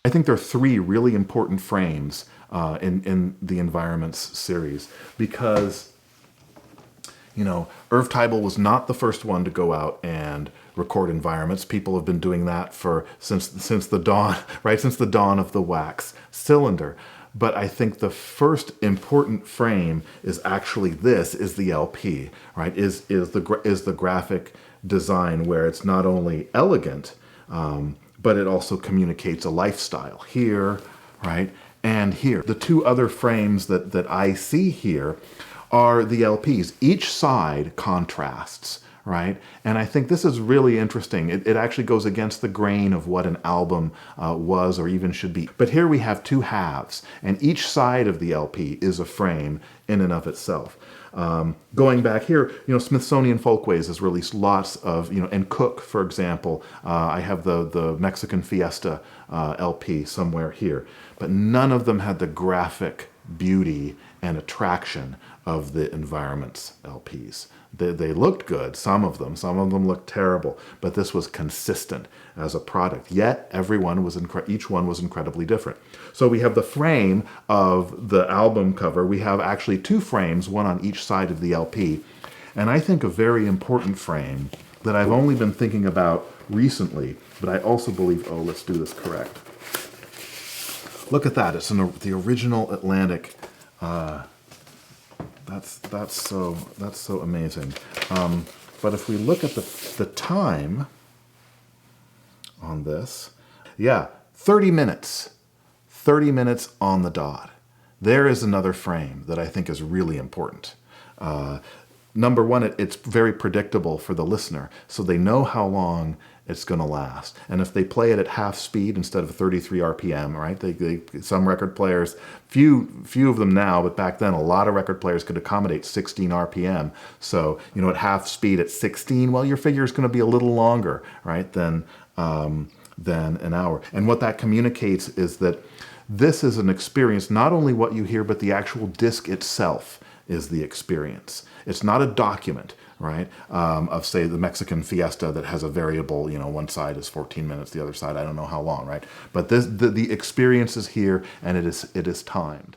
I think there are three really important frames in the Environments series because, you know, Irv Teibel was not the first one to go out and record environments. People have been doing that since the dawn, right? Since the dawn of the wax cylinder. But I think the first important frame is actually is the LP, right? Is the graphic design where it's not only elegant, but it also communicates a lifestyle here, right? And here. The two other frames that I see here are the LPs. Each side contrasts, right? And I think this is really interesting. It actually goes against the grain of what an album was or even should be. But here we have two halves, and each side of the LP is a frame in and of itself. Going back here, you know, Smithsonian Folkways has released lots of, you know, and Cook, for example, I have the Mexican Fiesta LP somewhere here, but none of them had the graphic beauty and attraction of the Environments LPs. They looked good, some of them looked terrible, but this was consistent as a product. Yet each one was incredibly different. So we have the frame of the album cover. We have actually two frames, one on each side of the LP. And I think a very important frame that I've only been thinking about recently, but I also believe, oh, let's do this correct. Look at that, it's the original Atlantic. That's so amazing. But if we look at the time on this, yeah, 30 minutes. 30 minutes on the dot. There is another frame that I think is really important. Number one, it's very predictable for the listener, so they know how long it's going to last. And if they play it at half speed instead of 33 RPM, right? Some record players, few of them now, but back then a lot of record players could accommodate 16 RPM. So, you know, at half speed at 16, well, your figure is going to be a little longer, right, than an hour. And what that communicates is that this is an experience, not only what you hear, but the actual disc itself is the experience. It's not a document, right, of, say, the Mexican Fiesta that has a variable, you know, one side is 14 minutes, the other side, I don't know how long, right? But the experience is here, and it is timed.